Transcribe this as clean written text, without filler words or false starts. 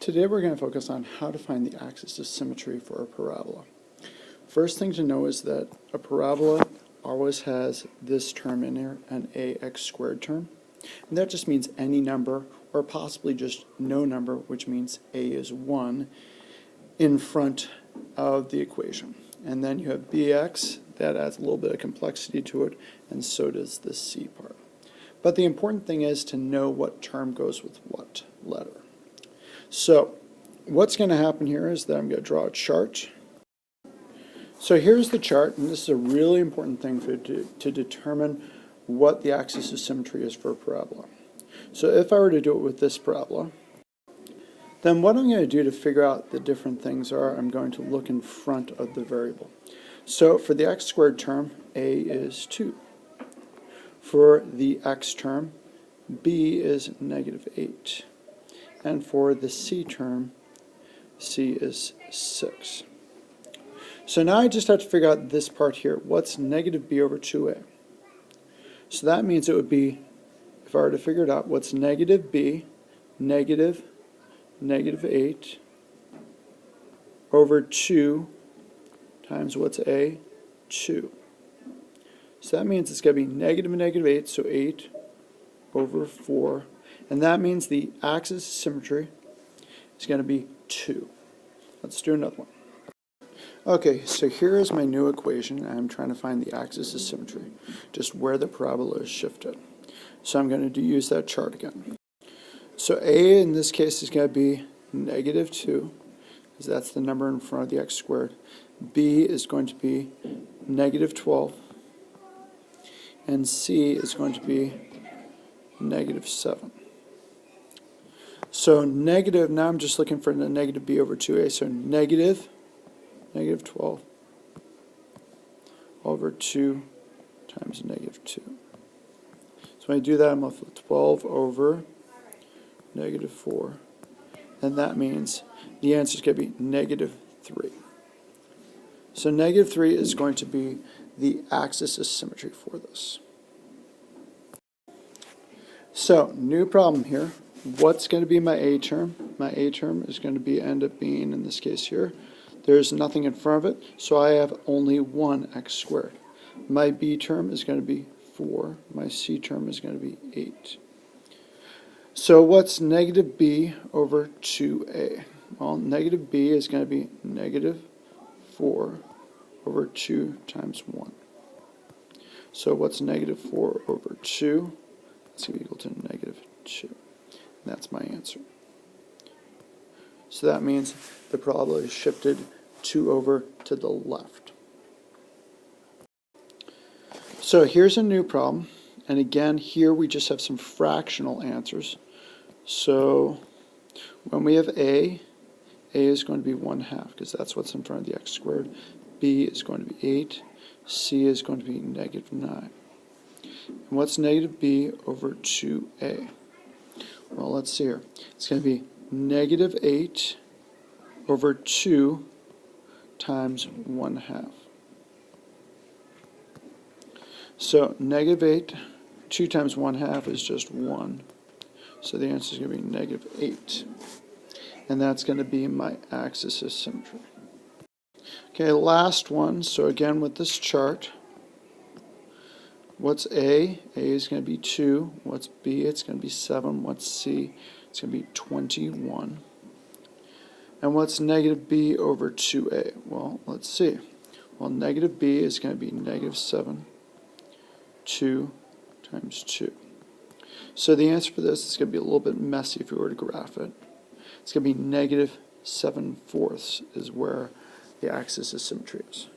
Today we're going to focus on how to find the axis of symmetry for a parabola. First thing to know is that a parabola always has this term in here, an ax squared term. And that just means any number, or possibly just no number, which means a is 1, in front of the equation. And then you have bx, that adds a little bit of complexity to it, and so does the c part. But the important thing is to know what term goes with what letter. So what's going to happen here is that I'm going to draw a chart. So here's the chart, and this is a really important thing to determine what the axis of symmetry is for a parabola. So if I were to do it with this parabola, then what I'm going to do to figure out the different things are, I'm going to look in front of the variable. So for the x squared term, a is 2. For the x term, b is -8. And for the c term, c is 6. So now I just have to figure out this part here. What's negative b over 2a? So that means it would be, if I were to figure it out, what's negative b, negative 8 over 2 times what's a, 2. So that means it's going to be negative and negative 8, so 8 over 4. And that means the axis of symmetry is going to be 2. Let's do another one. Okay, so here is my new equation. I'm trying to find the axis of symmetry, just where the parabola is shifted. So I'm going to use that chart again. So a in this case is going to be -2, because that's the number in front of the x squared. B is going to be -12. And c is going to be -7. So negative, now I'm just looking for the negative b over 2a, so negative 12 over 2 times -2. So when I do that, I'm left with 12 over -4. And that means the answer is going to be -3. So -3 is going to be the axis of symmetry for this. So, new problem here. What's going to be my a term? My a term is going to end up being, in this case here, there's nothing in front of it, so I have only one x squared. My b term is going to be 4. My c term is going to be 8. So what's negative b over 2a? Well, negative b is going to be -4 over 2 times 1. So what's -4 over 2? It's going to be equal to -2. And that's my answer. So that means the parabola is shifted 2 over to the left. So here's a new problem. And again, here we just have some fractional answers. So when we have a is going to be 1/2, because that's what's in front of the x squared. B is going to be 8. C is going to be -9. And what's negative b over 2a? Well, let's see here. It's going to be -8 over 2 times 1/2. So -8, 2 times 1/2 is just 1. So the answer is going to be -8. And that's going to be my axis of symmetry. Okay, last one. So again with this chart, what's a? A is going to be 2. What's b? It's going to be 7. What's c? It's going to be 21. And what's negative b over 2a? Well, let's see. Well, negative b is going to be -7, 2 times 2. So the answer for this is going to be a little bit messy if we were to graph it. It's going to be -7/4 is where the axis of symmetry is.